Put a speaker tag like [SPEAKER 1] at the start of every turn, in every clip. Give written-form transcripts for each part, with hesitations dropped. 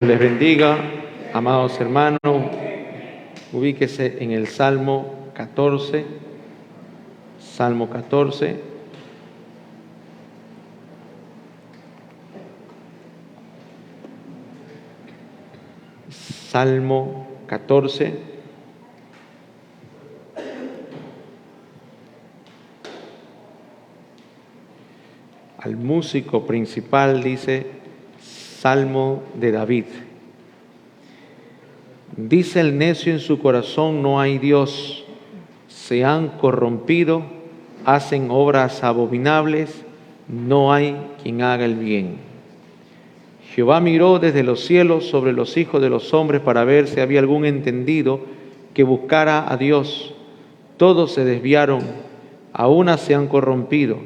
[SPEAKER 1] Les bendiga, amados hermanos. Ubíquese en el Salmo 14. Salmo 14. Salmo 14. Al músico principal dice: Salmo de David. Dice el necio en su corazón: no hay Dios. Se han corrompido, hacen obras abominables, no hay quien haga el bien. Jehová miró desde los cielos sobre los hijos de los hombres para ver si había algún entendido que buscara a Dios. Todos se desviaron, a una se han corrompido.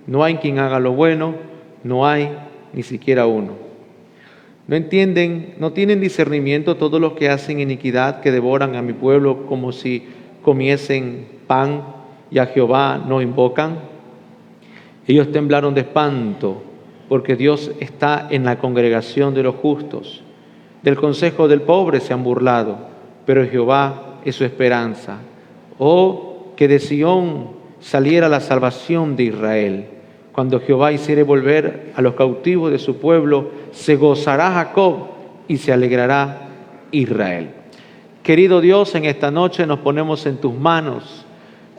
[SPEAKER 1] No hay quien haga lo bueno, no hay ni siquiera uno. No entienden, no tienen discernimiento todos los que hacen iniquidad, que devoran a mi pueblo como si comiesen pan, y a Jehová no invocan. Ellos temblaron de espanto, porque Dios está en la congregación de los justos. Del consejo del pobre se han burlado, pero Jehová es su esperanza. Oh, que de Sión saliera la salvación de Israel. Cuando Jehová hiciere volver a los cautivos de su pueblo, se gozará Jacob y se alegrará Israel. Querido Dios, en esta noche nos ponemos en tus manos.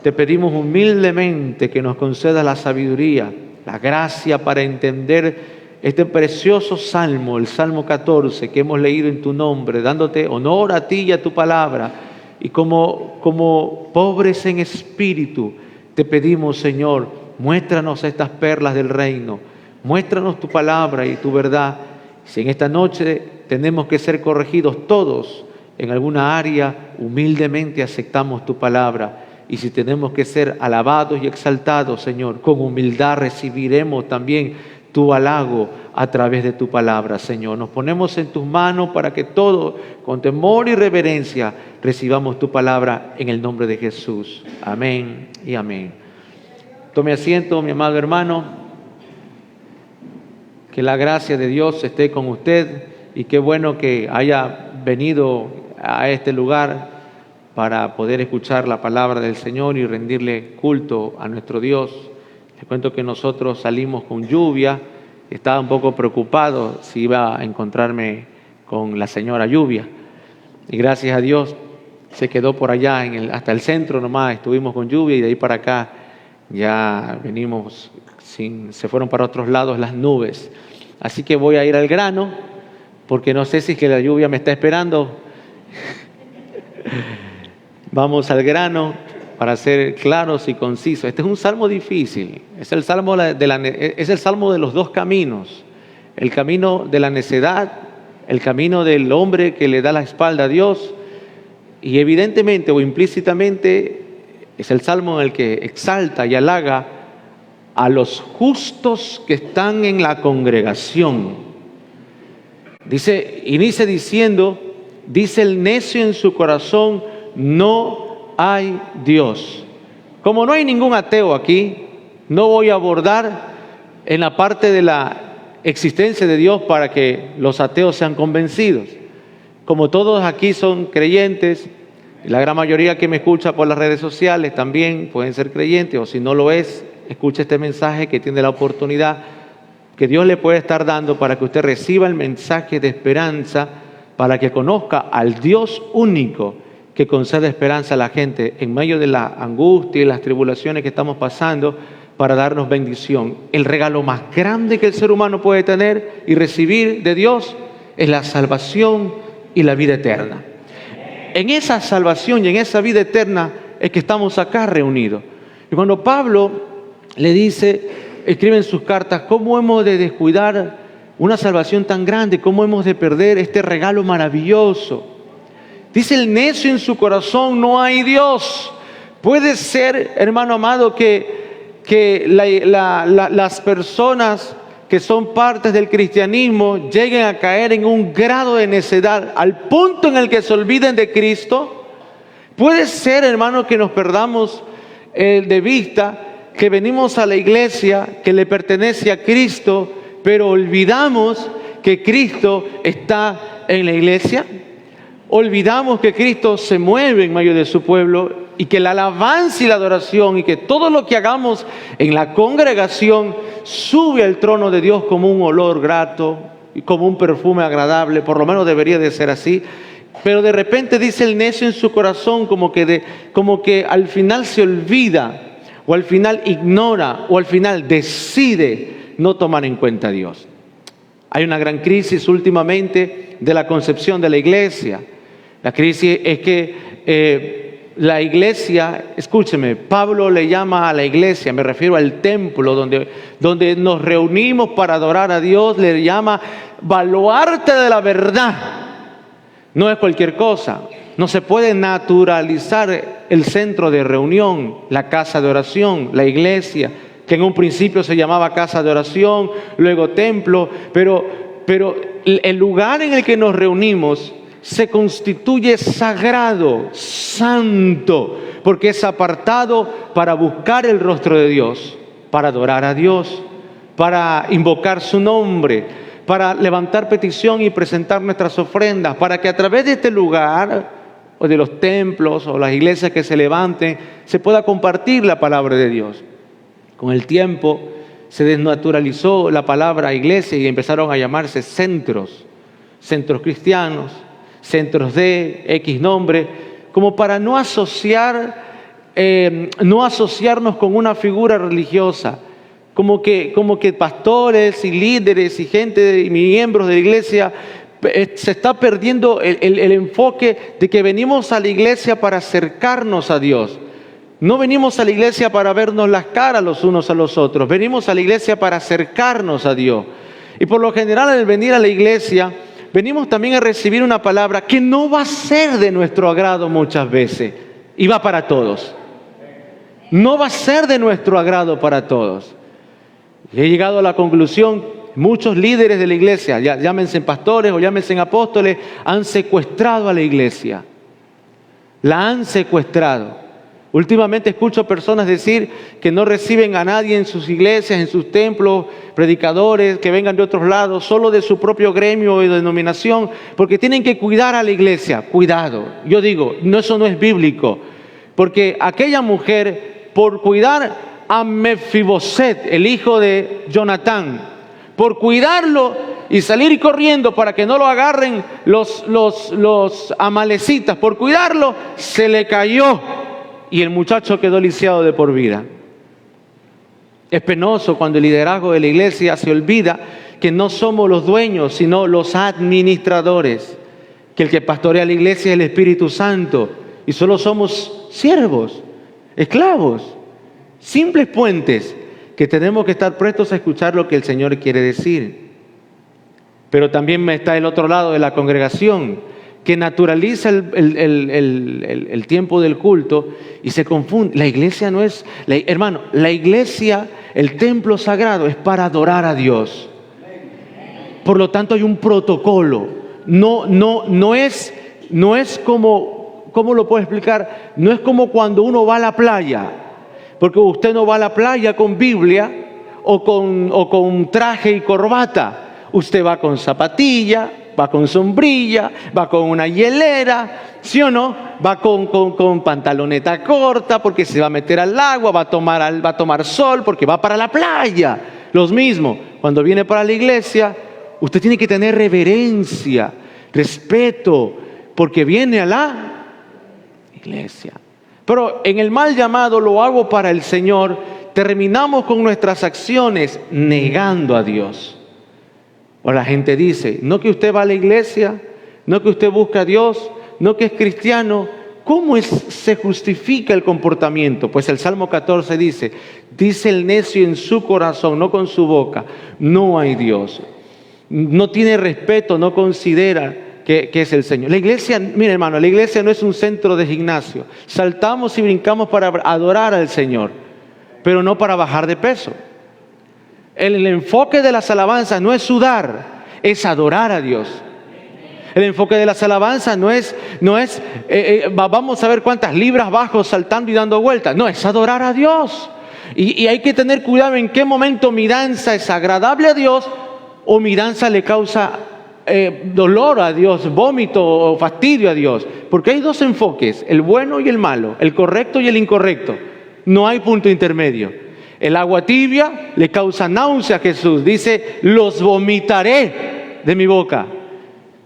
[SPEAKER 1] Te pedimos humildemente que nos concedas la sabiduría, la gracia para entender este precioso salmo, el Salmo 14, que hemos leído en tu nombre, dándote honor a ti y a tu palabra. Y como pobres en espíritu, te pedimos, Señor, muéstranos estas perlas del reino, muéstranos tu palabra y tu verdad. Si en esta noche tenemos que ser corregidos todos en alguna área, humildemente aceptamos tu palabra. Y si tenemos que ser alabados y exaltados, Señor, con humildad recibiremos también tu halago a través de tu palabra, Señor. Nos ponemos en tus manos para que todos, con temor y reverencia, recibamos tu palabra en el nombre de Jesús. Amén y amén. Tome asiento, mi amado hermano. Que la gracia de Dios esté con usted y qué bueno que haya venido a este lugar para poder escuchar la palabra del Señor y rendirle culto a nuestro Dios. Les cuento que nosotros salimos con lluvia. Estaba un poco preocupado si iba a encontrarme con la señora lluvia. Y gracias a Dios se quedó por allá hasta el centro nomás. Estuvimos con lluvia y de ahí para acá ya venimos se fueron para otros lados las nubes. Así que voy a ir al grano, porque no sé si es que la lluvia me está esperando. Vamos al grano para ser claros y concisos. Este es un salmo difícil. Es el salmo de los dos caminos. El camino de la necedad, el camino del hombre que le da la espalda a Dios. Y evidentemente o implícitamente es el salmo en el que exalta y halaga a los justos que están en la congregación. Inicia diciendo: dice el necio en su corazón, no hay Dios. Como no hay ningún ateo aquí, no voy a abordar en la parte de la existencia de Dios para que los ateos sean convencidos. Como todos aquí son creyentes, la gran mayoría que me escucha por las redes sociales también pueden ser creyentes, o si no lo es, escucha este mensaje que tiene la oportunidad que Dios le puede estar dando para que usted reciba el mensaje de esperanza, para que conozca al Dios único que concede esperanza a la gente en medio de la angustia y las tribulaciones que estamos pasando, para darnos bendición. El regalo más grande que el ser humano puede tener y recibir de Dios es la salvación y la vida eterna. En esa salvación y en esa vida eterna es que estamos acá reunidos. Y cuando Pablo le dice, escribe en sus cartas, ¿cómo hemos de descuidar una salvación tan grande? ¿Cómo hemos de perder este regalo maravilloso? Dice el necio en su corazón, no hay Dios. Puede ser, hermano amado, que las personas que son partes del cristianismo lleguen a caer en un grado de necedad al punto en el que se olviden de Cristo. Puede ser, hermano, que nos perdamos de vista que venimos a la iglesia que le pertenece a Cristo, pero olvidamos que Cristo está en la iglesia, olvidamos que Cristo se mueve en medio de su pueblo y que la alabanza y la adoración y que todo lo que hagamos en la congregación sube al trono de Dios como un olor grato y como un perfume agradable, por lo menos debería de ser así. Pero de repente dice el necio en su corazón como que al final se olvida, o al final ignora, o al final decide no tomar en cuenta a Dios. Hay una gran crisis últimamente de la concepción de la iglesia. La crisis es que la iglesia, escúcheme, Pablo le llama a la iglesia, me refiero al templo donde nos reunimos para adorar a Dios, le llama baluarte de la verdad. No es cualquier cosa. No se puede naturalizar el centro de reunión, la casa de oración, la iglesia, que en un principio se llamaba casa de oración, luego templo, pero el lugar en el que nos reunimos se constituye sagrado, santo, porque es apartado para buscar el rostro de Dios, para adorar a Dios, para invocar su nombre, para levantar petición y presentar nuestras ofrendas, para que a través de este lugar, o de los templos, o las iglesias que se levanten, se pueda compartir la palabra de Dios. Con el tiempo se desnaturalizó la palabra iglesia y empezaron a llamarse centros cristianos, centros de X nombre, como para no asociarnos con una figura religiosa, como que pastores y líderes y gente y miembros de la iglesia se está perdiendo el enfoque de que venimos a la iglesia para acercarnos a Dios. No venimos a la iglesia para vernos las caras los unos a los otros, venimos a la iglesia para acercarnos a Dios. Y por lo general al venir a la iglesia, venimos también a recibir una palabra que no va a ser de nuestro agrado muchas veces, y va para todos. No va a ser de nuestro agrado para todos. Y he llegado a la conclusión, muchos líderes de la iglesia, llámense pastores o llámense apóstoles, han secuestrado a la iglesia. La han secuestrado. Últimamente escucho personas decir que no reciben a nadie en sus iglesias, en sus templos, predicadores que vengan de otros lados, solo de su propio gremio o denominación, porque tienen que cuidar a la iglesia. Cuidado. Yo digo, eso no es bíblico, porque aquella mujer, por cuidar a Mefiboset, el hijo de Jonatán, por cuidarlo y salir corriendo para que no lo agarren los amalecitas, por cuidarlo, se le cayó y el muchacho quedó lisiado de por vida. Es penoso cuando el liderazgo de la iglesia se olvida que no somos los dueños, sino los administradores, que el que pastorea la iglesia es el Espíritu Santo y solo somos siervos, esclavos, simples puentes que tenemos que estar prestos a escuchar lo que el Señor quiere decir. Pero también está el otro lado de la congregación, que naturaliza el tiempo del culto y se confunde. La iglesia no es, hermano, la iglesia, el templo sagrado es para adorar a Dios. Por lo tanto hay un protocolo. No es como, ¿cómo lo puedo explicar? No es como cuando uno va a la playa, porque usted no va a la playa con Biblia o con traje y corbata. Usted va con zapatilla, va con sombrilla, va con una hielera, ¿sí o no? Va con pantaloneta corta porque se va a meter al agua, va a tomar sol porque va para la playa. Los mismos, cuando viene para la iglesia, usted tiene que tener reverencia, respeto, porque viene a la iglesia. Pero en el mal llamado lo hago para el Señor, terminamos con nuestras acciones negando a Dios. O la gente dice, no que usted va a la iglesia, no que usted busca a Dios, no que es cristiano. ¿Cómo se justifica el comportamiento? Pues el Salmo 14 dice el necio en su corazón, no con su boca, no hay Dios. No tiene respeto, no considera que es el Señor. La iglesia, mire hermano, la iglesia no es un centro de gimnasio. Saltamos y brincamos para adorar al Señor, pero no para bajar de peso. El enfoque de las alabanzas no es sudar, es adorar a Dios. El enfoque de las alabanzas no es vamos a ver cuántas libras bajo saltando y dando vueltas. No, es adorar a Dios. Y hay que tener cuidado en qué momento mi danza es agradable a Dios o mi danza le causa dolor a Dios, vómito o fastidio a Dios. Porque hay dos enfoques, el bueno y el malo, el correcto y el incorrecto. No hay punto intermedio. El agua tibia le causa náusea a Jesús. Dice, los vomitaré de mi boca.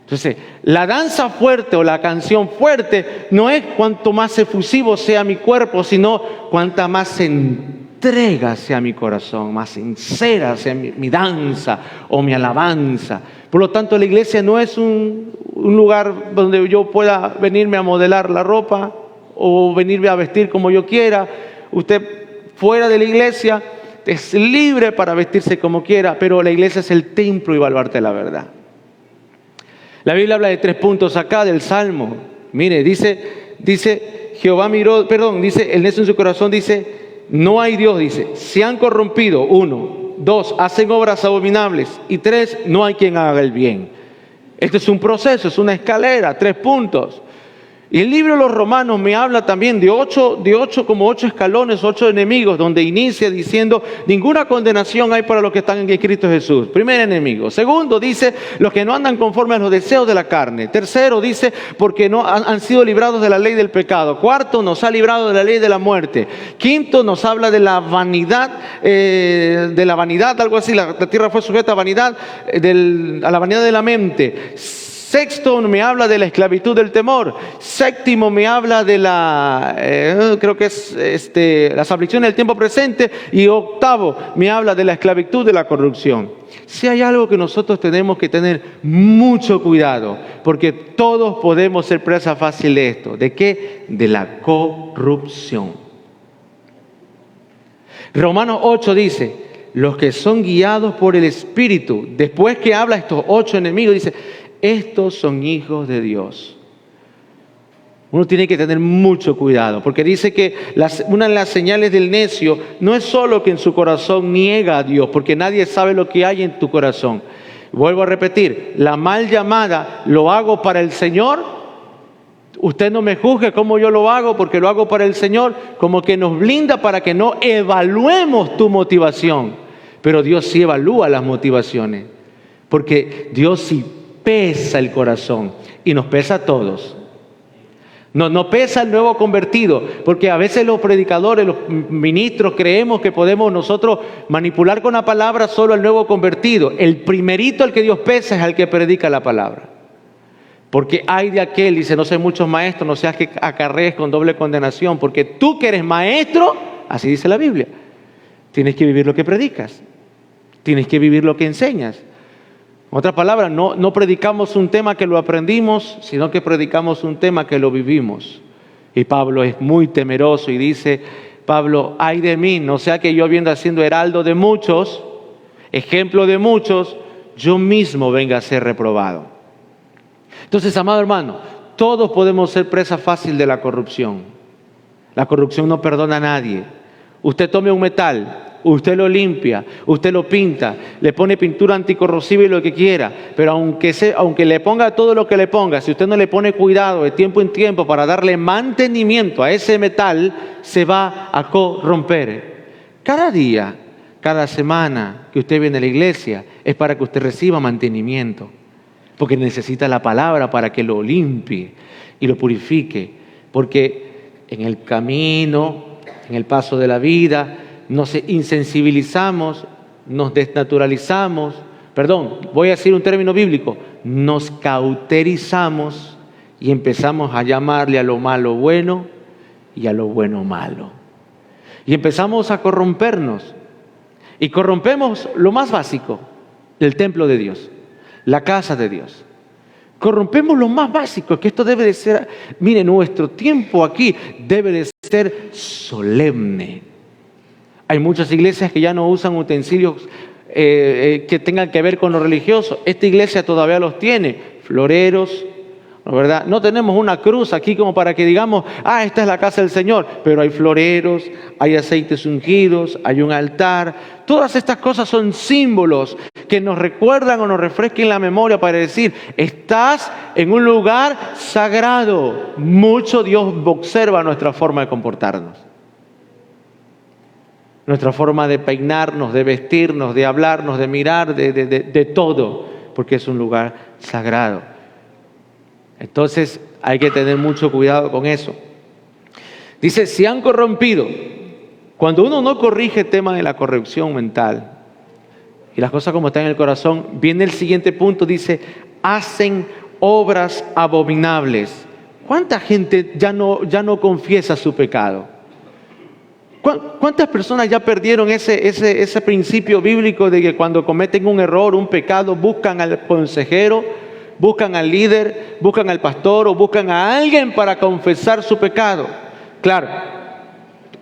[SPEAKER 1] Entonces, la danza fuerte o la canción fuerte no es cuanto más efusivo sea mi cuerpo, sino cuanta más entrega sea mi corazón, más sincera sea mi danza o mi alabanza. Por lo tanto, la iglesia no es un lugar donde yo pueda venirme a modelar la ropa o venirme a vestir como yo quiera. Usted fuera de la iglesia es libre para vestirse como quiera, pero la iglesia es el templo y baluarte de la verdad. La Biblia habla de 3 puntos acá del Salmo. Mire, dice Jehová miró, dice el necio en su corazón, dice, no hay Dios, dice, se han corrompido, 1, 2, hacen obras abominables, y 3, no hay quien haga el bien. Este es un proceso, es una escalera, 3 puntos. Y el libro de los Romanos me habla también de 8 escalones, 8 enemigos, donde inicia diciendo, ninguna condenación hay para los que están en Cristo Jesús. Primer enemigo. Segundo, dice, los que no andan conforme a los deseos de la carne. Tercero, dice, porque no han sido librados de la ley del pecado. Cuarto, nos ha librado de la ley de la muerte. Quinto, nos habla de la vanidad, algo así, la tierra fue sujeta a vanidad, a la vanidad de la mente. Sexto, me habla de la esclavitud del temor. Séptimo, me habla de las aflicciones del tiempo presente. Y octavo, me habla de la esclavitud de la corrupción. Si hay algo que nosotros tenemos que tener mucho cuidado, porque todos podemos ser presa fácil de esto. ¿De qué? De la corrupción. Romanos 8 dice, los que son guiados por el Espíritu, después que habla estos 8 enemigos, dice, estos son hijos de Dios. Uno tiene que tener mucho cuidado, porque dice que una de las señales del necio no es solo que en su corazón niega a Dios, porque nadie sabe lo que hay en tu corazón. Vuelvo a repetir, la mal llamada, lo hago para el Señor. Usted no me juzgue cómo yo lo hago, porque lo hago para el Señor, como que nos blinda para que no evaluemos tu motivación. Pero Dios sí evalúa las motivaciones, porque Dios sí pesa el corazón y nos pesa a todos. No pesa el nuevo convertido, porque a veces los predicadores, los ministros creemos que podemos nosotros manipular con la palabra solo al nuevo convertido. El primerito al que Dios pesa es al que predica la palabra. Porque hay de aquel, dice, no sé muchos maestros, no seas que acarrees con doble condenación, porque tú que eres maestro, así dice la Biblia, tienes que vivir lo que predicas, tienes que vivir lo que enseñas. En otras palabras, no predicamos un tema que lo aprendimos, sino que predicamos un tema que lo vivimos. Y Pablo es muy temeroso y dice, Pablo, ay de mí, no sea que yo viendo siendo heraldo de muchos, ejemplo de muchos, yo mismo venga a ser reprobado. Entonces, amado hermano, todos podemos ser presa fácil de la corrupción. La corrupción no perdona a nadie. Usted tome un metal, usted lo limpia, usted lo pinta, le pone pintura anticorrosiva y lo que quiera, pero aunque le ponga todo lo que le ponga, si usted no le pone cuidado de tiempo en tiempo para darle mantenimiento a ese metal, se va a corromper. Cada día, cada semana que usted viene a la iglesia es para que usted reciba mantenimiento, porque necesita la palabra para que lo limpie y lo purifique, porque en el camino, en el paso de la vida, nos insensibilizamos, nos desnaturalizamos, voy a decir un término bíblico, nos cauterizamos y empezamos a llamarle a lo malo bueno y a lo bueno malo. Y empezamos a corrompernos. Y corrompemos lo más básico, el templo de Dios, la casa de Dios. Corrompemos lo más básico, que esto debe de ser, mire, nuestro tiempo aquí debe de ser solemne. Hay muchas iglesias que ya no usan utensilios que tengan que ver con lo religioso. Esta iglesia todavía los tiene, floreros, ¿no, verdad? No tenemos una cruz aquí como para que digamos, esta es la casa del Señor, pero hay floreros, hay aceites ungidos, hay un altar. Todas estas cosas son símbolos que nos recuerdan o nos refresquen la memoria para decir, estás en un lugar sagrado. Mucho Dios observa nuestra forma de comportarnos. Nuestra forma de peinarnos, de vestirnos, de hablarnos, de mirar, de todo. porque es un lugar sagrado. Entonces hay que tener mucho cuidado con eso. Dice, si han corrompido. Cuando uno no corrige el tema de la corrupción mental y las cosas como están en el corazón, viene el siguiente punto, dice, hacen obras abominables. ¿Cuánta gente ya no confiesa su pecado? ¿Cuántas personas ya perdieron ese principio bíblico de que cuando cometen un error, un pecado, buscan al consejero, buscan al líder, buscan al pastor o buscan a alguien para confesar su pecado? Claro,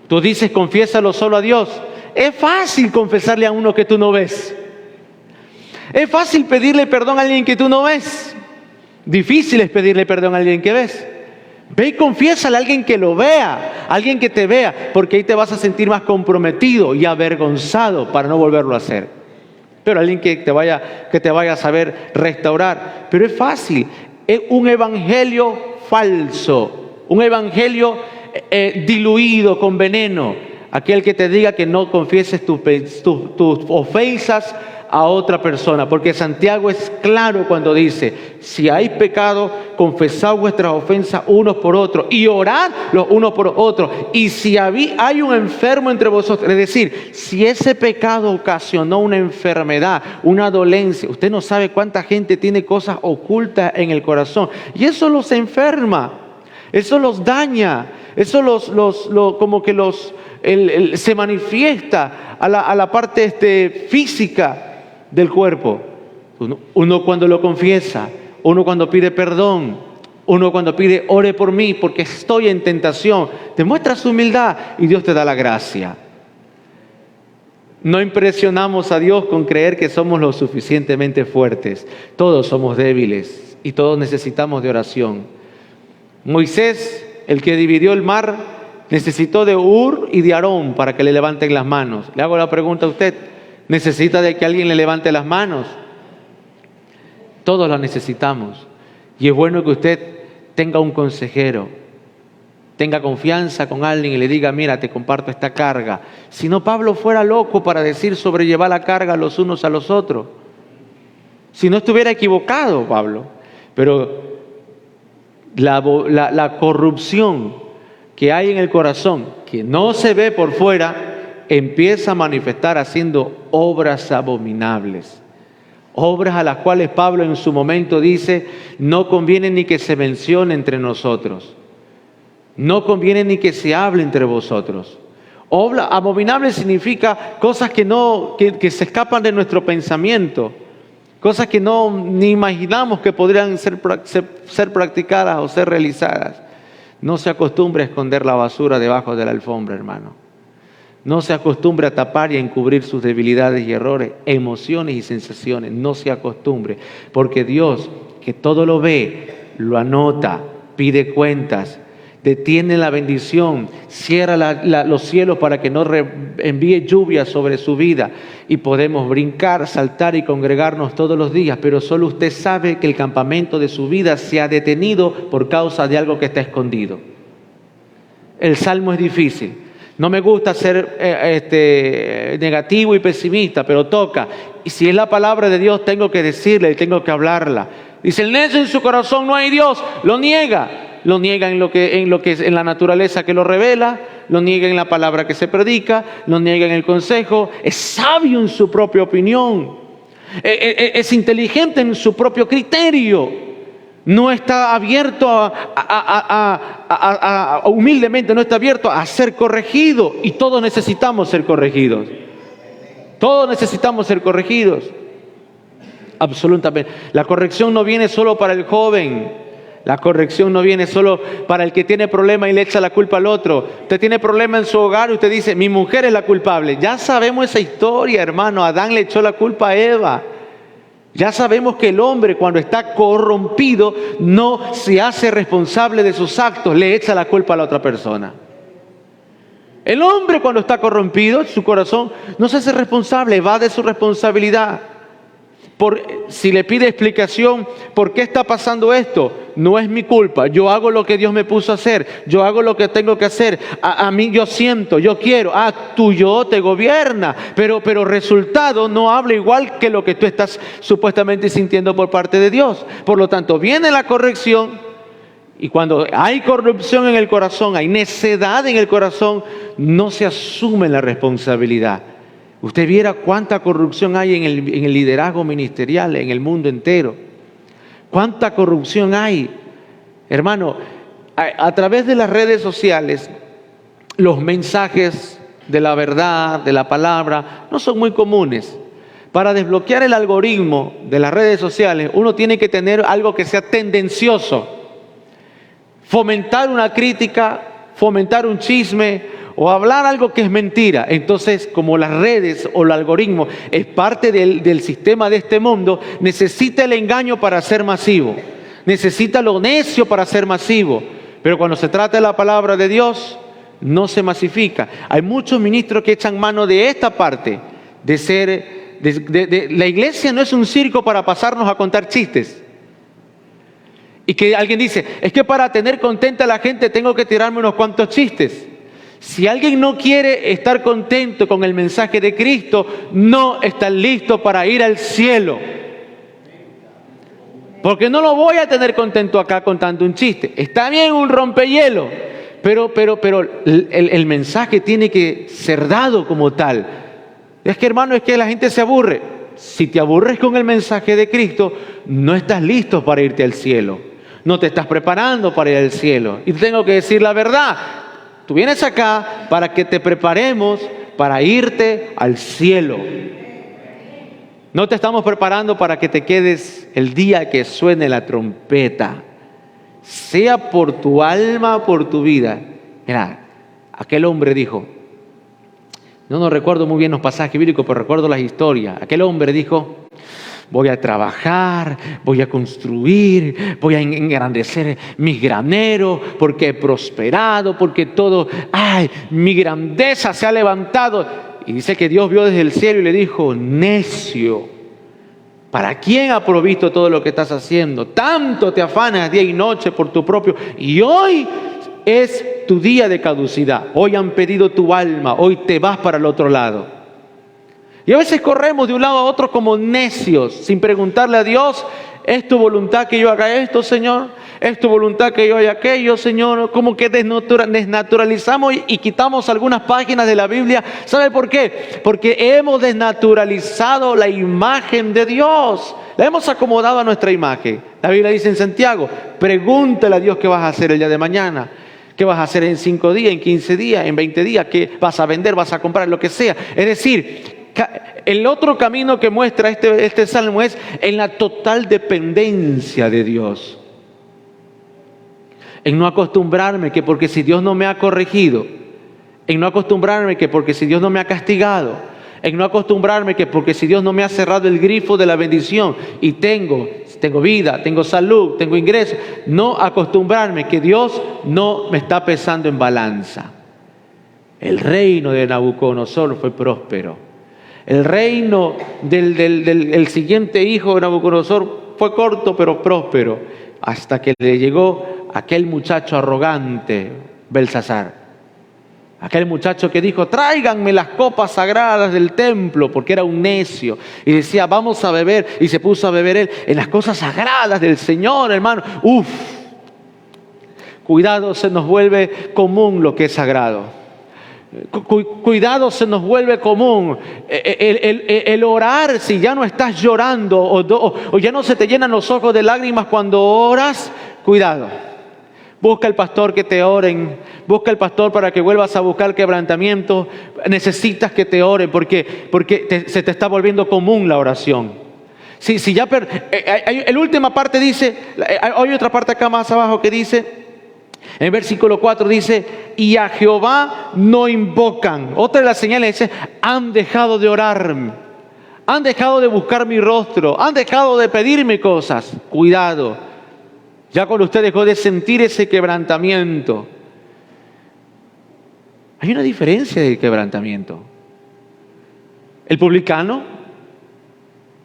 [SPEAKER 1] tú dices confiésalo solo a Dios. Es fácil confesarle a uno que tú no ves. Es fácil pedirle perdón a alguien que tú no ves. Difícil es pedirle perdón a alguien que ves. Ve y confiésale a alguien que lo vea, a alguien que te vea, porque ahí te vas a sentir más comprometido y avergonzado para no volverlo a hacer. Pero alguien que te vaya a saber restaurar. Pero es fácil, es un evangelio falso, un evangelio diluido con veneno. Aquel que te diga que no confieses tus ofensas a otra persona, porque Santiago es claro cuando dice, si hay pecado, confesad vuestras ofensas unos por otros y orad los unos por otros. Y si hay un enfermo entre vosotros, es decir, si ese pecado ocasionó una enfermedad, una dolencia, usted no sabe cuánta gente tiene cosas ocultas en el corazón y eso los enferma, eso los daña, eso se manifiesta a la parte física del cuerpo. Uno cuando lo confiesa, uno cuando pide perdón, uno cuando pide ore por mí porque estoy en tentación, demuestra su humildad y Dios te da la gracia. No impresionamos a Dios con creer que somos lo suficientemente fuertes. Todos somos débiles y todos necesitamos de oración. Moisés, el que dividió el mar, necesitó de Hur y de Aarón para que le levanten las manos. Le hago la pregunta a usted, ¿necesita de que alguien le levante las manos? Todos las necesitamos. Y es bueno que usted tenga un consejero, tenga confianza con alguien y le diga, mira, te comparto esta carga. Si no, Pablo fuera loco para decir sobrellevar la carga los unos a los otros. Si no estuviera equivocado, Pablo. Pero la corrupción que hay en el corazón, que no se ve por fuera, empieza a manifestar haciendo obras abominables. Obras a las cuales Pablo en su momento dice, no conviene ni que se mencione entre nosotros. No conviene ni que se hable entre vosotros. Obra abominable significa cosas que se escapan de nuestro pensamiento. Cosas que ni imaginamos que podrían ser practicadas o ser realizadas. No se acostumbre a esconder la basura debajo de la alfombra, hermano. No se acostumbre a tapar y a encubrir sus debilidades y errores, emociones y sensaciones. No se acostumbre, porque Dios, que todo lo ve, lo anota, pide cuentas, detiene la bendición, cierra los cielos para que no envíe lluvia sobre su vida. Y podemos brincar, saltar y congregarnos todos los días, pero solo usted sabe que el campamento de su vida se ha detenido por causa de algo que está escondido. El salmo es difícil. No me gusta ser negativo y pesimista, pero toca. Y si es la palabra de Dios, tengo que decirla y tengo que hablarla. Dice, el necio en su corazón no hay Dios. Lo niega. Lo niega en lo que es en la naturaleza que lo revela. Lo niega en la palabra que se predica. Lo niega en el consejo. Es sabio en su propia opinión. Es inteligente en su propio criterio. No está abierto humildemente, no está abierto a ser corregido. Y todos necesitamos ser corregidos. Todos necesitamos ser corregidos. Absolutamente. La corrección no viene solo para el joven. La corrección no viene solo para el que tiene problema y le echa la culpa al otro. Usted tiene problema en su hogar y usted dice, mi mujer es la culpable. Ya sabemos esa historia, hermano. Adán le echó la culpa a Eva. Ya sabemos que el hombre cuando está corrompido no se hace responsable de sus actos, le echa la culpa a la otra persona. El hombre cuando está corrompido, su corazón no se hace responsable, va de su responsabilidad. Si le pide explicación, ¿por qué está pasando esto? no es mi culpa. Yo hago lo que Dios me puso a hacer. Yo hago lo que tengo que hacer. A mí yo siento, yo quiero. Tu yo te gobierna. Pero resultado no habla igual que lo que tú estás supuestamente sintiendo por parte de Dios. Por lo tanto, viene la corrección. Y cuando hay corrupción en el corazón, hay necedad en el corazón, no se asume la responsabilidad. Usted viera cuánta corrupción hay en el liderazgo ministerial, en el mundo entero. Cuánta corrupción hay. Hermano, a través de las redes sociales, los mensajes de la verdad, de la palabra, no son muy comunes. Para desbloquear el algoritmo de las redes sociales, uno tiene que tener algo que sea tendencioso. Fomentar una crítica, fomentar un chisme o hablar algo que es mentira. Entonces, como las redes o el algoritmo es parte del sistema de este mundo, necesita el engaño para ser masivo. Necesita lo necio para ser masivo. Pero cuando se trata de la palabra de Dios, no se masifica. Hay muchos ministros que echan mano de esta parte, la iglesia no es un circo para pasarnos a contar chistes. Y que alguien dice, es que para tener contenta a la gente tengo que tirarme unos cuantos chistes. Si alguien no quiere estar contento con el mensaje de Cristo, no está listo para ir al cielo. Porque no lo voy a tener contento acá contando un chiste. Está bien un rompehielo, pero el mensaje tiene que ser dado como tal. Es que, hermano, es que la gente se aburre. Si te aburres con el mensaje de Cristo, no estás listo para irte al cielo. No te estás preparando para ir al cielo. Y tengo que decir la verdad. Tú vienes acá para que te preparemos para irte al cielo. No te estamos preparando para que te quedes el día que suene la trompeta. Sea por tu alma o por tu vida. Mira, aquel hombre dijo, no recuerdo muy bien los pasajes bíblicos, pero recuerdo las historias. Aquel hombre dijo, voy a trabajar, voy a construir, voy a engrandecer mis graneros, porque he prosperado, porque todo, mi grandeza se ha levantado. Y dice que Dios vio desde el cielo y le dijo, necio, ¿para quién ha provisto todo lo que estás haciendo? Tanto te afanas día y noche por tu propio, y hoy es tu día de caducidad. Hoy han pedido tu alma, hoy te vas para el otro lado. Y a veces corremos de un lado a otro como necios, sin preguntarle a Dios, ¿es tu voluntad que yo haga esto, Señor? ¿Es tu voluntad que yo haga aquello, Señor? Como que desnaturalizamos y quitamos algunas páginas de la Biblia. ¿Sabe por qué? Porque hemos desnaturalizado la imagen de Dios. La hemos acomodado a nuestra imagen. La Biblia dice en Santiago, pregúntale a Dios qué vas a hacer el día de mañana. ¿Qué vas a hacer en 5 días, en 15 días, en 20 días? ¿Qué vas a vender, vas a comprar, lo que sea? Es decir, el otro camino que muestra este salmo es en la total dependencia de Dios. En no acostumbrarme que porque si Dios no me ha corregido, en no acostumbrarme que porque si Dios no me ha castigado, en no acostumbrarme que porque si Dios no me ha cerrado el grifo de la bendición y tengo vida, tengo salud, tengo ingresos, no acostumbrarme que Dios no me está pesando en balanza. El reino de Nabucodonosor fue próspero. El reino del siguiente hijo de Nabucodonosor fue corto pero próspero, hasta que le llegó aquel muchacho arrogante, Belsasar. Aquel muchacho que dijo, tráiganme las copas sagradas del templo, porque era un necio. Y decía, vamos a beber, y se puso a beber él en las cosas sagradas del Señor, hermano. Cuidado, se nos vuelve común lo que es sagrado. Cuidado, se nos vuelve común el orar. Si ya no estás llorando o ya no se te llenan los ojos de lágrimas cuando oras, cuidado. Busca al pastor que te oren. Busca al pastor para que vuelvas a buscar quebrantamiento. Necesitas que te oren porque se te está volviendo común la oración. Si ya la última parte dice, hay otra parte acá más abajo que dice, en el versículo 4 dice, y a Jehová no invocan. Otra de las señales dice, han dejado de orar, han dejado de buscar mi rostro, han dejado de pedirme cosas. Cuidado, ya cuando usted dejó de sentir ese quebrantamiento. Hay una diferencia de quebrantamiento. El publicano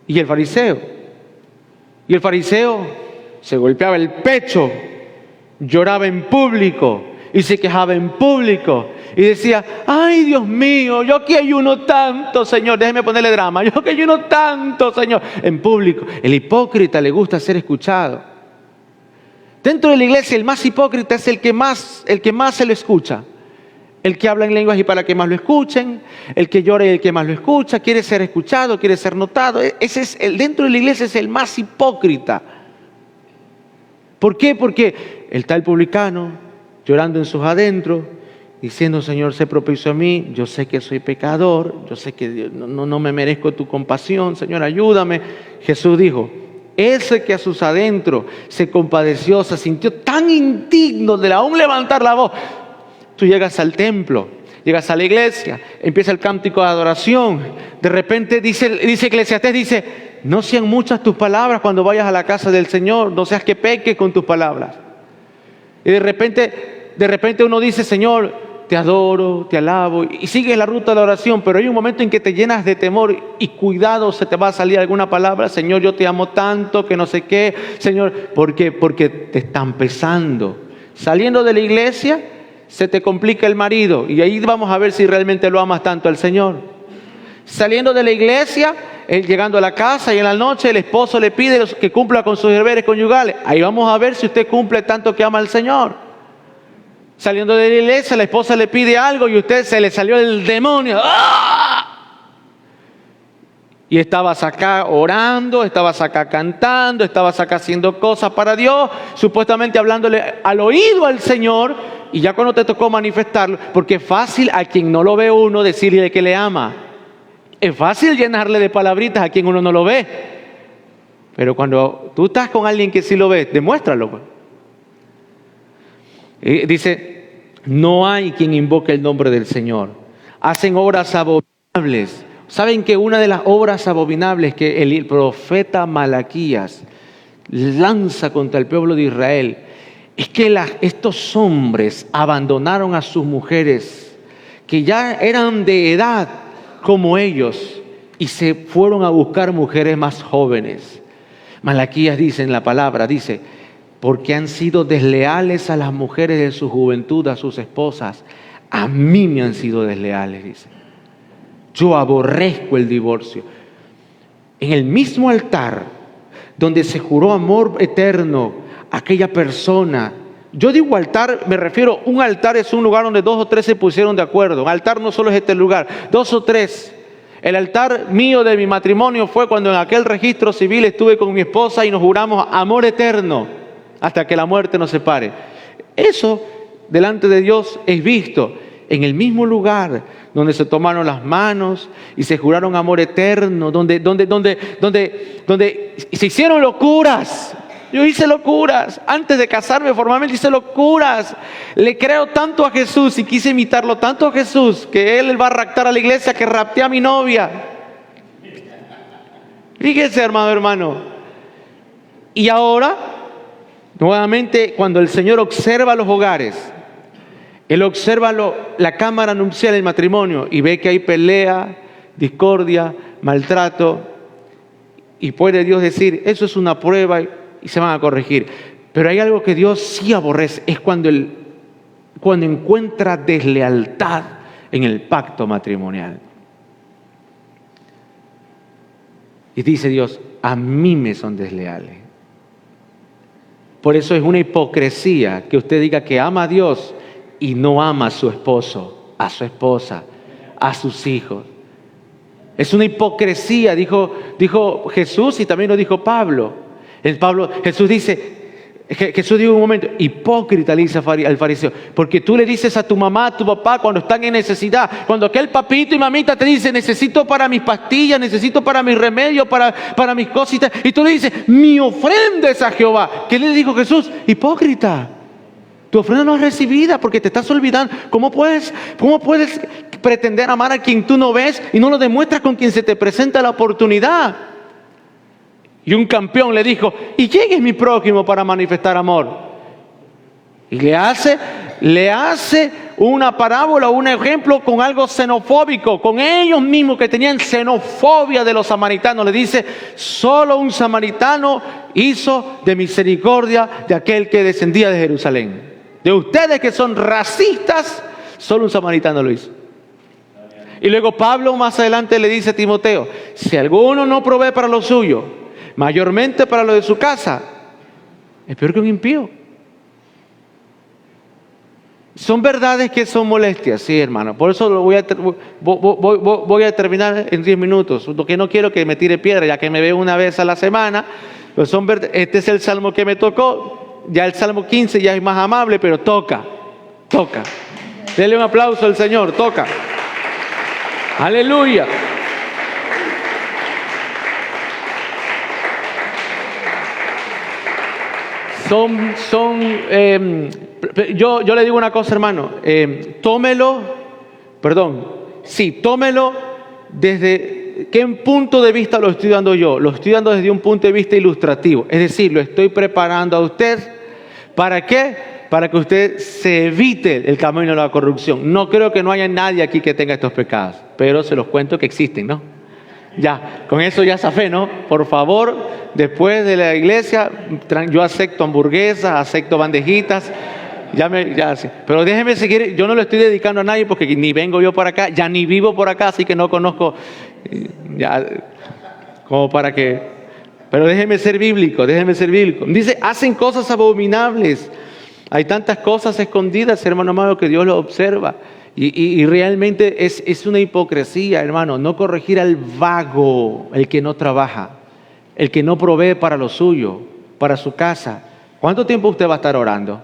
[SPEAKER 1] y el fariseo. Y el fariseo se golpeaba el pecho, lloraba en público y se quejaba en público y decía: ay, Dios mío, yo que ayuno tanto, Señor, déjeme ponerle drama, yo que ayuno tanto, Señor, en público. El hipócrita le gusta ser escuchado. Dentro de la iglesia el más hipócrita es el que más se lo escucha. El que habla en lenguas y para que más lo escuchen, el que llora y el que más lo escucha, quiere ser escuchado, quiere ser notado. Ese es dentro de la iglesia es el más hipócrita. ¿Por qué? Porque está el publicano llorando en sus adentros, diciendo: Señor, sé propicio a mí, yo sé que soy pecador, yo sé que no me merezco tu compasión, Señor, ayúdame. Jesús dijo: ese que a sus adentros se compadeció, se sintió tan indigno de aún levantar la voz. Tú llegas al templo, llegas a la iglesia, empieza el cántico de adoración. De repente dice Eclesiastés, dice: no sean muchas tus palabras cuando vayas a la casa del Señor, no seas que peques con tus palabras. Y de repente uno dice: Señor, te adoro, te alabo, y sigues la ruta de la oración, pero hay un momento en que te llenas de temor y cuidado, se te va a salir alguna palabra: Señor, yo te amo tanto, que no sé qué, Señor, porque te están pesando. Saliendo de la iglesia, se te complica el marido, y ahí vamos a ver si realmente lo amas tanto al Señor. Saliendo de la iglesia, llegando a la casa y en la noche el esposo le pide que cumpla con sus deberes conyugales. Ahí vamos a ver si usted cumple tanto que ama al Señor. Saliendo de la iglesia, la esposa le pide algo y a usted se le salió el demonio. ¡Ah! Y estabas acá orando, estabas acá cantando, estabas acá haciendo cosas para Dios, supuestamente hablándole al oído al Señor, y ya cuando te tocó manifestarlo, porque es fácil a quien no lo ve uno decirle que le ama. Es fácil llenarle de palabritas a quien uno no lo ve. Pero cuando tú estás con alguien que sí lo ve, demuéstralo, pues. Dice: no hay quien invoque el nombre del Señor. Hacen obras abominables. ¿Saben que una de las obras abominables que el profeta Malaquías lanza contra el pueblo de Israel es que estos hombres abandonaron a sus mujeres que ya eran de edad como ellos y se fueron a buscar mujeres más jóvenes? Malaquías dice en la palabra, dice: porque han sido desleales a las mujeres de su juventud, a sus esposas. A mí me han sido desleales, dice. Yo aborrezco el divorcio. En el mismo altar donde se juró amor eterno a aquella persona. Yo digo altar, me refiero, un altar es un lugar donde 2 o 3 se pusieron de acuerdo. Un altar no solo es este lugar, 2 o 3. El altar mío de mi matrimonio fue cuando en aquel registro civil estuve con mi esposa y nos juramos amor eterno hasta que la muerte nos separe. Eso delante de Dios es visto en el mismo lugar donde se tomaron las manos y se juraron amor eterno, donde se hicieron locuras. Yo hice locuras. Antes de casarme formalmente hice locuras. Le creo tanto a Jesús y quise imitarlo tanto a Jesús que Él va a raptar a la iglesia que rapté a mi novia. Fíjese, hermano. Y ahora, nuevamente, cuando el Señor observa los hogares, Él observa la cámara nupcial del matrimonio y ve que hay pelea, discordia, maltrato, y puede Dios decir: eso es una prueba y se van a corregir. Pero hay algo que Dios sí aborrece, es cuando encuentra deslealtad en el pacto matrimonial. Y dice Dios: a mí me son desleales. Por eso es una hipocresía que usted diga que ama a Dios y no ama a su esposo, a su esposa, a sus hijos. Es una hipocresía, dijo Jesús, y también lo dijo Pablo. Jesús dijo un momento: hipócrita, le dice al fariseo, porque tú le dices a tu mamá, a tu papá cuando están en necesidad, cuando aquel papito y mamita te dice: necesito para mis pastillas, necesito para mis remedios, para mis cositas, y tú le dices: mi ofrenda es a Jehová. ¿Qué le dijo Jesús? Hipócrita, tu ofrenda no es recibida porque te estás olvidando. ¿Cómo puedes pretender amar a quien tú no ves y no lo demuestras con quien se te presenta la oportunidad? Y un campeón le dijo: ¿y quién es mi prójimo para manifestar amor? Y le hace una parábola, un ejemplo con algo xenofóbico, con ellos mismos que tenían xenofobia de los samaritanos. Le dice, solo un samaritano hizo de misericordia de aquel que descendía de Jerusalén. De ustedes que son racistas, solo un samaritano lo hizo. Y luego Pablo más adelante le dice a Timoteo, si alguno no provee para lo suyo, mayormente para lo de su casa, es peor que un impío. Son verdades que son molestias, sí, hermano. Por eso lo voy a terminar en 10 minutos. Porque no quiero que me tire piedra, ya que me veo una vez a la semana. Pero este es el salmo que me tocó. Ya el salmo 15 ya es más amable, pero toca. Dele un aplauso al Señor, toca. Aleluya. Yo le digo una cosa, hermano. Tómelo desde qué punto de vista lo estoy dando yo. Lo estoy dando desde un punto de vista ilustrativo. Es decir, lo estoy preparando a usted. ¿Para qué? Para que usted se evite el camino de la corrupción. No creo que no haya nadie aquí que tenga estos pecados, pero se los cuento que existen, ¿no? Ya, con eso ya zafé, ¿no? Por favor, después de la iglesia, yo acepto hamburguesas, acepto bandejitas, sí. Pero déjeme seguir, yo no lo estoy dedicando a nadie porque ni vengo yo por acá, ya ni vivo por acá, así que no conozco, ya, como para que, pero déjeme ser bíblico. Dice, hacen cosas abominables. Hay tantas cosas escondidas, hermano amado, que Dios lo observa. Y realmente es una hipocresía, hermano, no corregir al vago, el que no trabaja, el que no provee para lo suyo, para su casa. ¿Cuánto tiempo usted va a estar orando?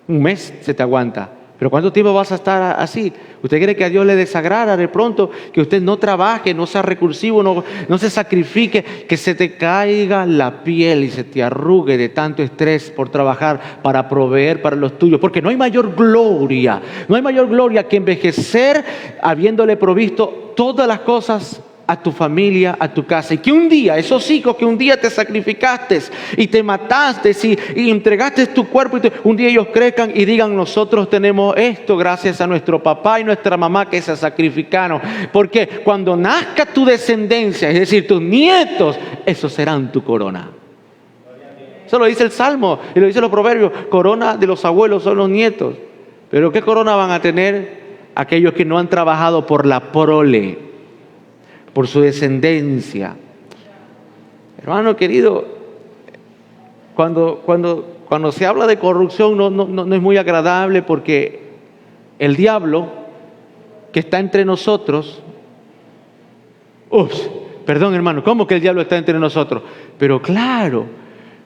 [SPEAKER 1] Un mes se te aguanta. Pero ¿cuánto tiempo vas a estar así? ¿Usted cree que a Dios le desagrada de pronto que usted no trabaje, no sea recursivo, no se sacrifique, que se te caiga la piel y se te arrugue de tanto estrés por trabajar para proveer para los tuyos? Porque no hay mayor gloria que envejecer habiéndole provisto todas las cosas a tu familia, a tu casa. Y que un día, esos hijos que un día te sacrificaste y te mataste y entregaste tu cuerpo, un día ellos crezcan y digan, nosotros tenemos esto gracias a nuestro papá y nuestra mamá que se sacrificaron. Porque cuando nazca tu descendencia, es decir, tus nietos, esos serán tu corona. Eso lo dice el Salmo y lo dice los Proverbios. Corona de los abuelos son los nietos. Pero ¿qué corona van a tener aquellos que no han trabajado por la prole, por su descendencia? Hermano querido, cuando se habla de corrupción no es muy agradable, porque el diablo que está entre nosotros, perdón hermano, ¿cómo que el diablo está entre nosotros? Pero claro,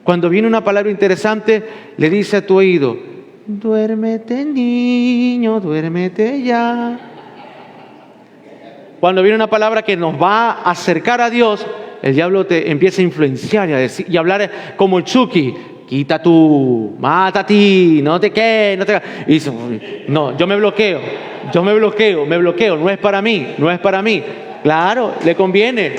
[SPEAKER 1] cuando viene una palabra interesante, le dice a tu oído, duérmete niño, duérmete ya. Cuando viene una palabra que nos va a acercar a Dios, el diablo te empieza a influenciar y a decir, y a hablar como el Chucky. Quita tú, mata a ti, no te quedes, Y dice, no, yo me bloqueo, no es para mí. Claro, le conviene.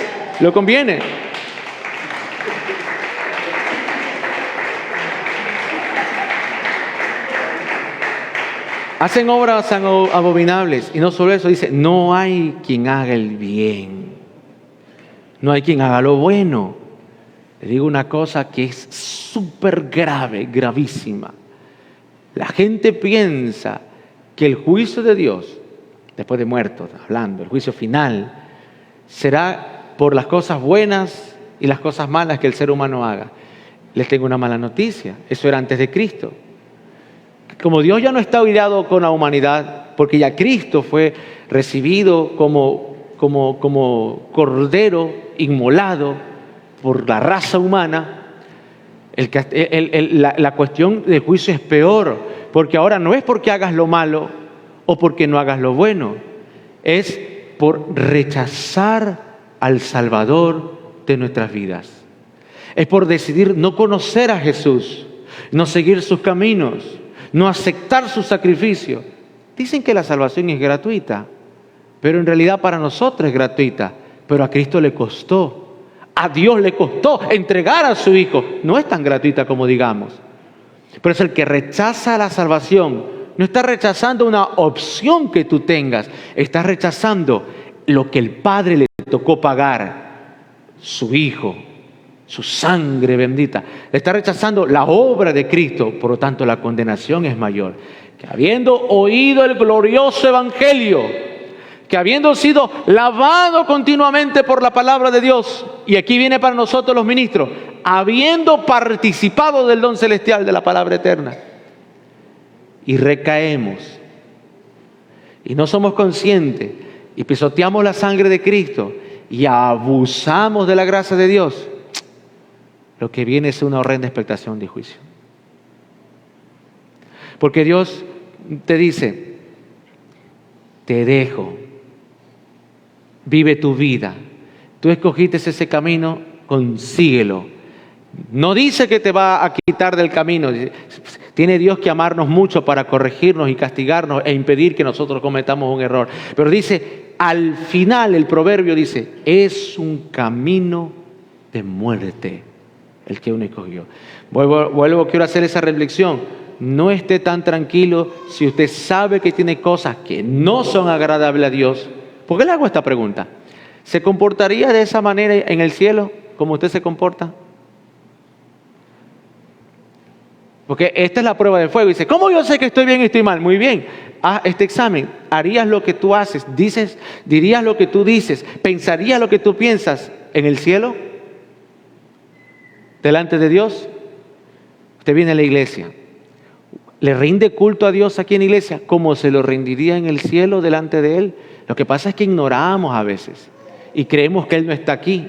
[SPEAKER 1] Hacen obras abominables. Y no solo eso, dice, no hay quien haga el bien. No hay quien haga lo bueno. Le digo una cosa que es súper grave, gravísima. La gente piensa que el juicio de Dios, después de muertos, hablando, el juicio final, será por las cosas buenas y las cosas malas que el ser humano haga. Les tengo una mala noticia. Eso era antes de Cristo. Como Dios ya no está oirado con la humanidad, porque ya Cristo fue recibido como cordero inmolado por la raza humana, la cuestión del juicio es peor, porque ahora no es porque hagas lo malo o porque no hagas lo bueno, es por rechazar al Salvador de nuestras vidas. Es por decidir no conocer a Jesús, no seguir sus caminos, no aceptar su sacrificio. Dicen que la salvación es gratuita, pero en realidad para nosotros es gratuita, pero a Cristo le costó, a Dios le costó entregar a su Hijo. No es tan gratuita como digamos, pero es el que rechaza la salvación no estás rechazando una opción que tú tengas, estás rechazando lo que el Padre le tocó pagar, su Hijo, su sangre bendita. Está rechazando la obra de Cristo, por lo tanto la condenación es mayor. Que habiendo oído el glorioso evangelio, que habiendo sido lavado continuamente por la palabra de Dios, y aquí viene para nosotros los ministros, habiendo participado del don celestial de la palabra eterna, y recaemos, y no somos conscientes, y pisoteamos la sangre de Cristo, y abusamos de la gracia de Dios, lo que viene es una horrenda expectación de juicio. Porque Dios te dice, te dejo, vive tu vida. Tú escogiste ese camino, consíguelo. No dice que te va a quitar del camino. Tiene Dios que amarnos mucho para corregirnos y castigarnos e impedir que nosotros cometamos un error. Pero dice, al final el proverbio dice, es un camino de muerte el que uno escogió. Quiero hacer esa reflexión. No esté tan tranquilo si usted sabe que tiene cosas que no son agradables a Dios. ¿Por qué le hago esta pregunta? ¿Se comportaría de esa manera en el cielo como usted se comporta? Porque esta es la prueba de fuego. Dice, ¿cómo yo sé que estoy bien y estoy mal? Muy bien, haz este examen. ¿Harías lo que tú haces? ¿Dirías lo que tú dices? ¿Pensarías lo que tú piensas en el cielo? Delante de Dios. Usted viene a la iglesia. ¿Le rinde culto a Dios aquí en la iglesia como se lo rendiría en el cielo delante de Él? Lo que pasa es que ignoramos a veces y creemos que Él no está aquí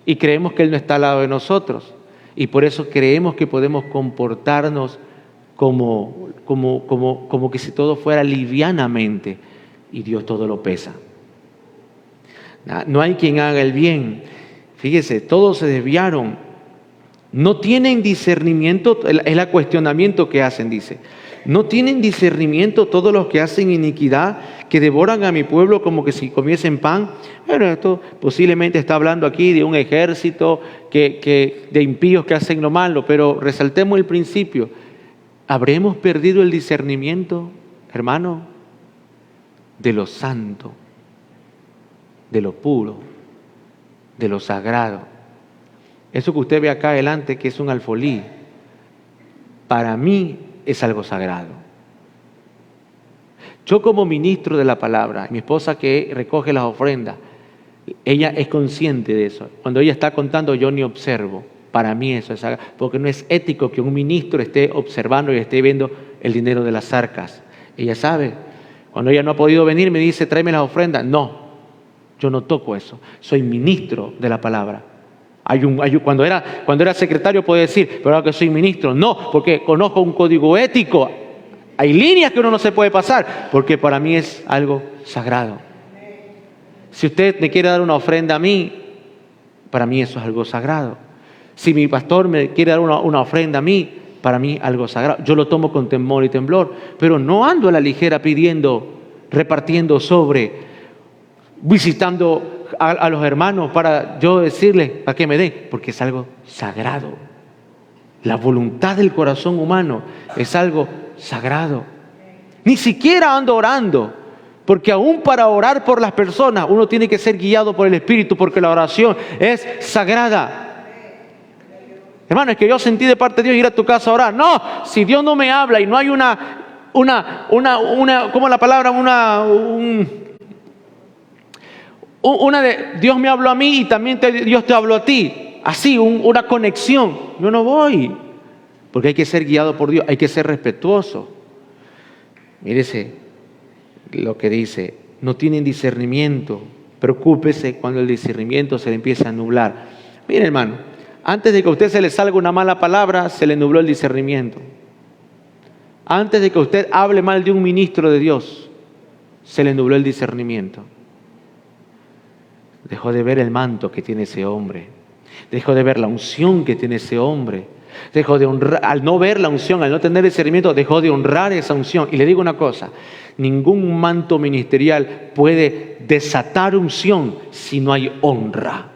[SPEAKER 1] y creemos que Él no está al lado de nosotros y por eso creemos que podemos comportarnos como que si todo fuera livianamente y Dios todo lo pesa. No hay quien haga el bien. Fíjese, todos se desviaron. No tienen discernimiento, es el cuestionamiento que hacen, dice. No tienen discernimiento todos los que hacen iniquidad, que devoran a mi pueblo como que si comiesen pan. Bueno, esto posiblemente está hablando aquí de un ejército de impíos que hacen lo malo, pero resaltemos el principio. ¿Habremos perdido el discernimiento, hermano, de lo santo, de lo puro, de lo sagrado? Eso que usted ve acá adelante, que es un alfolí, para mí es algo sagrado. Yo como ministro de la palabra, mi esposa que recoge las ofrendas, ella es consciente de eso. Cuando ella está contando, yo ni observo. Para mí eso es sagrado, porque no es ético que un ministro esté observando y esté viendo el dinero de las arcas. Ella sabe. Cuando ella no ha podido venir, me dice, tráeme las ofrendas. No, yo no toco eso. Soy ministro de la palabra. Cuando era secretario podía decir, pero ahora que soy ministro, no, porque conozco un código ético. Hay líneas que uno no se puede pasar, porque para mí es algo sagrado. Si usted me quiere dar una ofrenda a mí, para mí eso es algo sagrado. Si mi pastor me quiere dar una ofrenda a mí, para mí algo sagrado. Yo lo tomo con temor y temblor, pero no ando a la ligera pidiendo, repartiendo visitando a los hermanos para yo decirles para que me den, porque es algo sagrado. La voluntad del corazón humano es algo sagrado. Ni siquiera ando orando, porque aún para orar por las personas uno tiene que ser guiado por el Espíritu, porque la oración es sagrada. Hermano, es que yo sentí de parte de Dios ir a tu casa a orar. No, si Dios no me habla y no hay ¿cómo la palabra? Una de Dios me habló a mí y también Dios te habló a ti. Así, una conexión. Yo no voy. Porque hay que ser guiado por Dios, hay que ser respetuoso. Mírese lo que dice. No tienen discernimiento. Preocúpese cuando el discernimiento se le empieza a nublar. Mire, hermano, antes de que a usted se le salga una mala palabra, se le nubló el discernimiento. Antes de que usted hable mal de un ministro de Dios, se le nubló el discernimiento. Dejó de ver el manto que tiene ese hombre. Dejó de ver la unción que tiene ese hombre. Dejó de honrar, al no ver la unción, al no tener discernimiento, dejó de honrar esa unción. Y le digo una cosa, ningún manto ministerial puede desatar unción si no hay honra.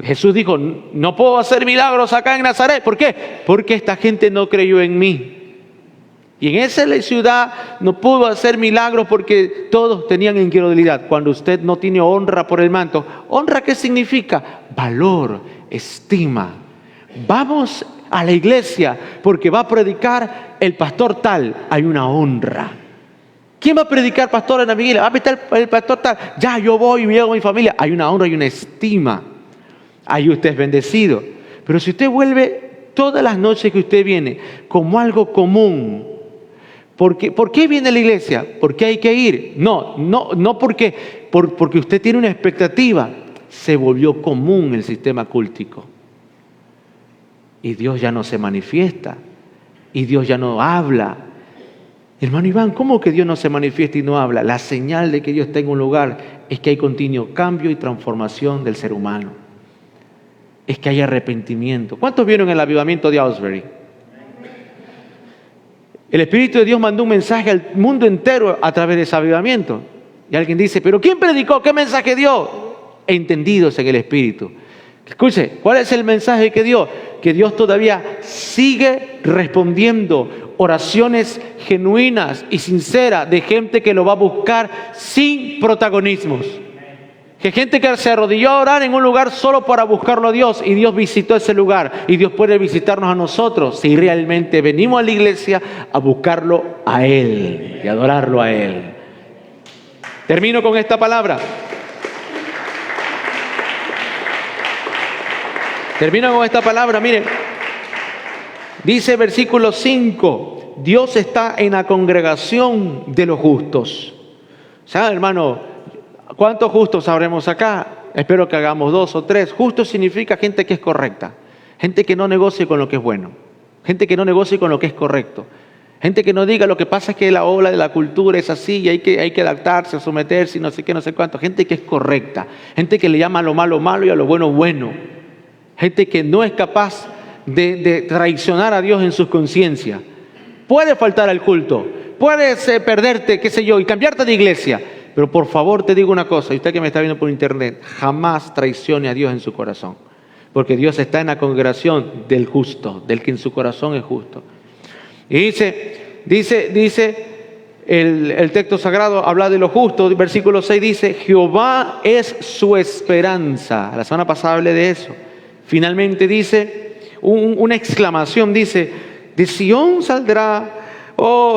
[SPEAKER 1] Jesús dijo, no puedo hacer milagros acá en Nazaret. ¿Por qué? Porque esta gente no creyó en mí. Y en esa ciudad no pudo hacer milagros porque todos tenían incredulidad. Cuando usted no tiene honra por el manto, ¿honra qué significa? Valor, estima. Vamos a la iglesia porque va a predicar el pastor tal. Hay una honra. ¿Quién va a predicar pastor en la vigilia? Va a predicar el pastor tal. Ya, yo voy y me llevo a mi familia. Hay una honra y una estima. Ahí usted es bendecido. Pero si usted vuelve todas las noches que usted viene como algo común, ¿por qué viene a la iglesia? ¿Por qué hay que ir? No porque usted tiene una expectativa. Se volvió común el sistema cultico. Y Dios ya no se manifiesta. Y Dios ya no habla. Hermano Iván, ¿cómo que Dios no se manifiesta y no habla? La señal de que Dios está en un lugar es que hay continuo cambio y transformación del ser humano. Es que hay arrepentimiento. ¿Cuántos vieron el avivamiento de Asbury? El Espíritu de Dios mandó un mensaje al mundo entero a través de ese avivamiento. Y alguien dice, ¿pero quién predicó? ¿Qué mensaje dio? Entendidos en el Espíritu. Escuche, ¿cuál es el mensaje que dio? Que Dios todavía sigue respondiendo oraciones genuinas y sinceras de gente que lo va a buscar sin protagonismos. Que gente que se arrodilló a orar en un lugar solo para buscarlo a Dios y Dios visitó ese lugar y Dios puede visitarnos a nosotros si realmente venimos a la iglesia a buscarlo a Él y adorarlo a Él. Termino con esta palabra. Miren. Dice versículo 5, Dios está en la congregación de los justos. ¿Sabe, hermano? ¿Cuántos justos sabremos acá? Espero que hagamos 2 o 3. Justo significa gente que es correcta. Gente que no negocie con lo que es bueno. Gente que no negocie con lo que es correcto. Gente que no diga lo que pasa es que la ola de la cultura es así y hay que adaptarse, someterse y no sé qué, no sé cuánto. Gente que es correcta. Gente que le llama a lo malo malo y a lo bueno bueno. Gente que no es capaz de traicionar a Dios en su conciencia. Puede faltar al culto. Puedes perderte, qué sé yo, y cambiarte de iglesia. Pero por favor te digo una cosa, y usted que me está viendo por internet, jamás traicione a Dios en su corazón. Porque Dios está en la congregación del justo, del que en su corazón es justo. Y dice el texto sagrado, habla de lo justo, versículo 6 dice, Jehová es su esperanza. La semana pasada hablé de eso. Finalmente dice, una exclamación, dice, de Sión saldrá.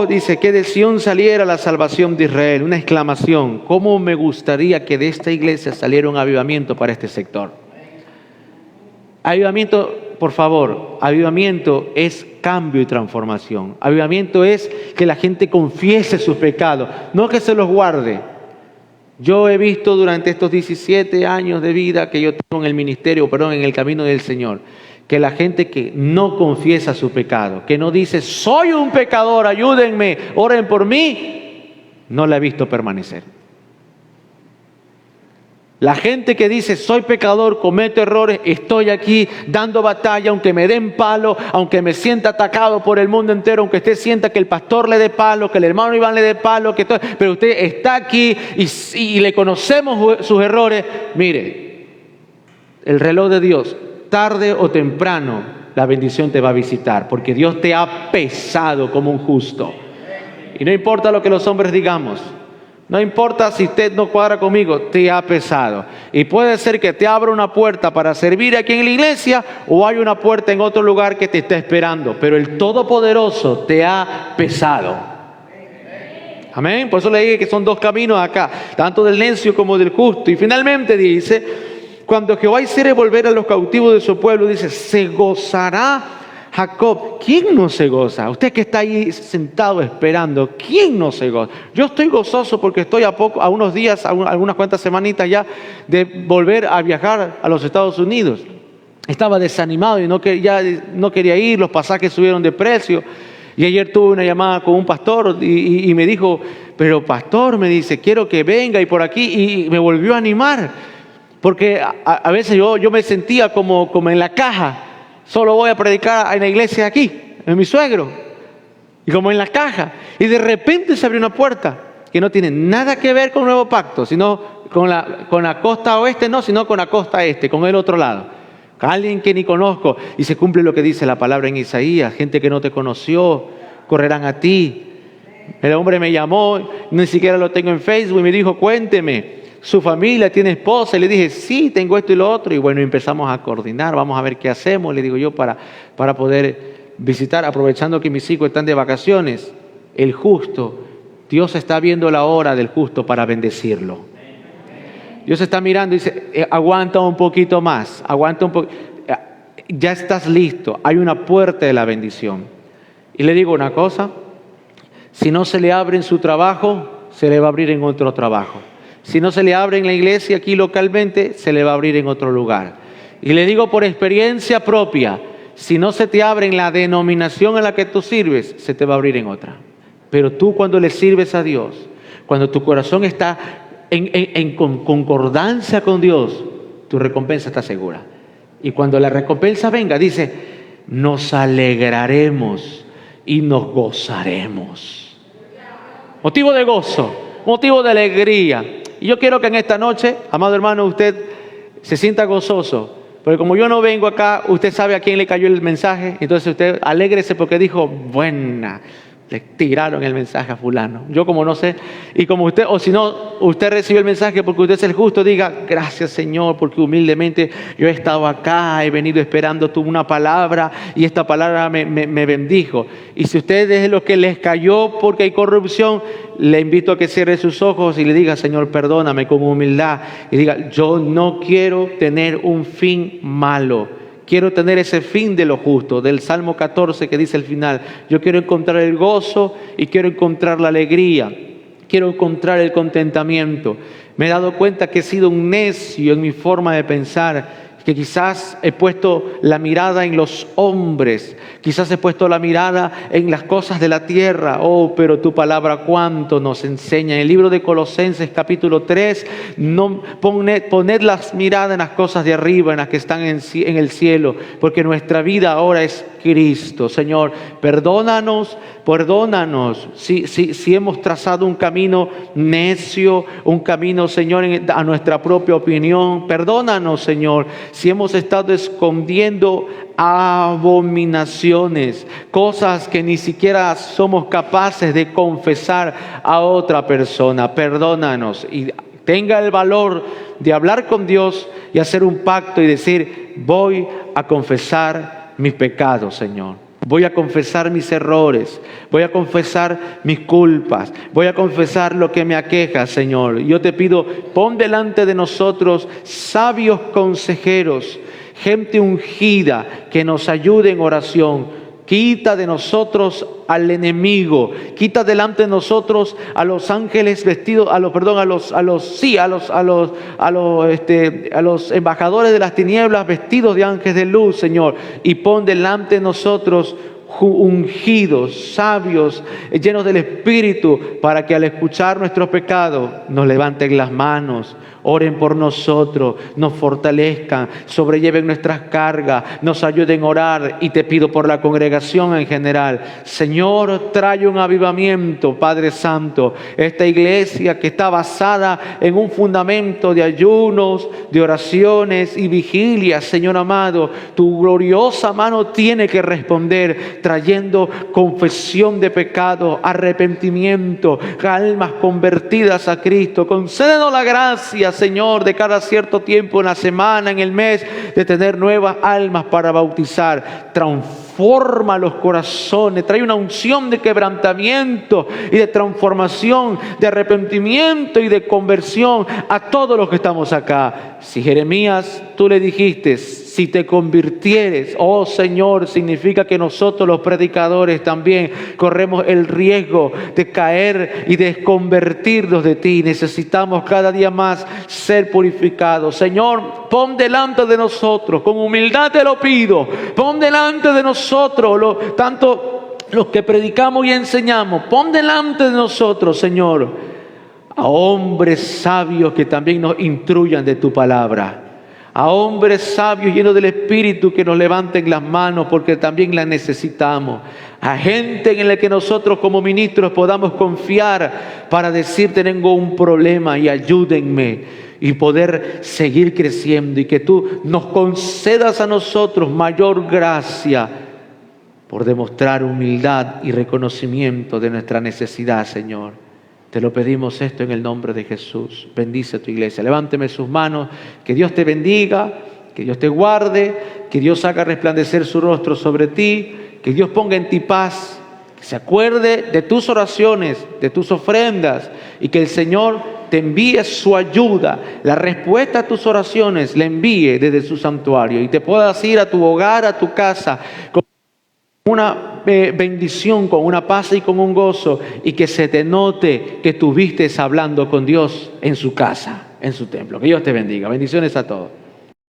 [SPEAKER 1] Dice que de Sión saliera la salvación de Israel. Una exclamación. ¿Cómo me gustaría que de esta iglesia saliera un avivamiento para este sector? Avivamiento, por favor, avivamiento es cambio y transformación. Avivamiento es que la gente confiese sus pecados, no que se los guarde. Yo he visto durante estos 17 años de vida que yo tengo en el ministerio, en el camino del Señor, que la gente que no confiesa su pecado, que no dice, soy un pecador, ayúdenme, oren por mí, no la he visto permanecer. La gente que dice, soy pecador, cometo errores, estoy aquí dando batalla, aunque me den palo, aunque me sienta atacado por el mundo entero, aunque usted sienta que el pastor le dé palo, que el hermano Iván le dé palo, pero usted está aquí y le conocemos sus errores. Mire, el reloj de Dios, tarde o temprano, la bendición te va a visitar, porque Dios te ha pesado como un justo. Y no importa lo que los hombres digamos, no importa si usted no cuadra conmigo, te ha pesado. Y puede ser que te abra una puerta para servir aquí en la iglesia o hay una puerta en otro lugar que te está esperando. Pero el Todopoderoso te ha pesado. Amén. Por eso le dije que son 2 caminos acá, tanto del necio como del justo. Y finalmente dice, cuando Jehová hiciere volver a los cautivos de su pueblo, dice, se gozará Jacob. ¿Quién no se goza? Usted que está ahí sentado esperando, ¿quién no se goza? Yo estoy gozoso porque estoy a unos días, algunas cuantas semanitas ya, de volver a viajar a los Estados Unidos. Estaba desanimado y no quería ir, los pasajes subieron de precio. Y ayer tuve una llamada con un pastor y me dijo, pero pastor, me dice, quiero que venga y por aquí, y me volvió a animar. Porque a veces yo me sentía como en la caja. Solo voy a predicar en la iglesia aquí, en mi suegro. Y como en la caja. Y de repente se abrió una puerta que no tiene nada que ver con Nuevo Pacto, sino con la costa oeste, no, sino con la costa este, con el otro lado. Alguien que ni conozco. Y se cumple lo que dice la palabra en Isaías. Gente que no te conoció, correrán a ti. El hombre me llamó, ni siquiera lo tengo en Facebook, y me dijo, cuénteme, ¿su familia tiene esposa? Y le dije, sí, tengo esto y lo otro. Y bueno, empezamos a coordinar, vamos a ver qué hacemos, le digo yo, para poder visitar, aprovechando que mis hijos están de vacaciones. El justo, Dios está viendo la hora del justo para bendecirlo. Dios está mirando y dice, aguanta un poquito más, aguanta un poquito. Ya estás listo, hay una puerta de la bendición. Y le digo una cosa, si no se le abre en su trabajo, se le va a abrir en otro trabajo. Si no se le abre en la iglesia aquí localmente, se le va a abrir en otro lugar. Y le digo por experiencia propia, si no se te abre en la denominación en la que tú sirves, se te va a abrir en otra. Pero tú cuando le sirves a Dios, cuando tu corazón está en concordancia con Dios, tu recompensa está segura. Y cuando la recompensa venga, dice, nos alegraremos y nos gozaremos. Motivo de gozo, motivo de alegría. Y yo quiero que en esta noche, amado hermano, usted se sienta gozoso. Porque como yo no vengo acá, usted sabe a quién le cayó el mensaje. Entonces usted alégrese porque dijo, buena, le tiraron el mensaje a fulano. Yo como no sé, y como usted, o si no, usted recibió el mensaje porque usted es el justo, diga, gracias Señor, porque humildemente yo he estado acá, he venido esperando tú una palabra y esta palabra me bendijo. Y si usted es lo que les cayó porque hay corrupción, le invito a que cierre sus ojos y le diga, Señor, perdóname con humildad. Y diga, yo no quiero tener un fin malo. Quiero tener ese fin de lo justo, del Salmo 14 que dice al final. Yo quiero encontrar el gozo y quiero encontrar la alegría. Quiero encontrar el contentamiento. Me he dado cuenta que he sido un necio en mi forma de pensar, que quizás he puesto la mirada en los hombres, quizás he puesto la mirada en las cosas de la tierra. Oh, pero tu palabra cuánto nos enseña. En el libro de Colosenses capítulo 3, no, poned las miradas en las cosas de arriba, en las que están en el cielo, porque nuestra vida ahora es Cristo. Señor, perdónanos si hemos trazado un camino necio, un camino, Señor, a nuestra propia opinión. Perdónanos, Señor, si hemos estado escondiendo abominaciones, cosas que ni siquiera somos capaces de confesar a otra persona. Perdónanos y tenga el valor de hablar con Dios y hacer un pacto y decir, voy a confesar mis pecados, Señor. Voy a confesar mis errores, voy a confesar mis culpas, voy a confesar lo que me aqueja, Señor. Yo te pido, pon delante de nosotros sabios consejeros, gente ungida que nos ayude en oración. Quita de nosotros al enemigo, quita delante de nosotros a los ángeles vestidos, a los embajadores de las tinieblas vestidos de ángeles de luz, Señor, y pon delante de nosotros ungidos, sabios, llenos del Espíritu, para que al escuchar nuestros pecados nos levanten las manos, oren por nosotros, nos fortalezcan, sobrelleven nuestras cargas, nos ayuden a orar. Y te pido por la congregación en general, Señor, trae un avivamiento, Padre Santo. Esta iglesia que está basada en un fundamento de ayunos, de oraciones y vigilias, Señor amado, tu gloriosa mano tiene que responder, trayendo confesión de pecado, arrepentimiento, almas convertidas a Cristo. Concédenos la gracia, Señor, de cada cierto tiempo en la semana, en el mes, de tener nuevas almas para bautizar. Transforma los corazones, trae una unción de quebrantamiento y de transformación, de arrepentimiento y de conversión a todos los que estamos acá. Si Jeremías, tú le dijiste, si te convirtieres, oh Señor, significa que nosotros los predicadores también corremos el riesgo de caer y desconvertirnos de ti. Necesitamos cada día más ser purificados. Señor, pon delante de nosotros, con humildad te lo pido, pon delante de nosotros, tanto los que predicamos y enseñamos, pon delante de nosotros, Señor, a hombres sabios que también nos instruyan de tu palabra. A hombres sabios llenos del Espíritu que nos levanten las manos porque también las necesitamos. A gente en la que nosotros como ministros podamos confiar para decir tengo un problema y ayúdenme, y poder seguir creciendo, y que tú nos concedas a nosotros mayor gracia por demostrar humildad y reconocimiento de nuestra necesidad, Señor. Te lo pedimos esto en el nombre de Jesús. Bendice a tu iglesia. Levánteme sus manos. Que Dios te bendiga, que Dios te guarde, que Dios haga resplandecer su rostro sobre ti, que Dios ponga en ti paz, que se acuerde de tus oraciones, de tus ofrendas, y que el Señor te envíe su ayuda, la respuesta a tus oraciones la envíe desde su santuario y te puedas ir a tu hogar, a tu casa, con una bendición, con una paz y con un gozo, y que se te note que estuviste hablando con Dios en su casa, en su templo. Que Dios te bendiga. Bendiciones a todos.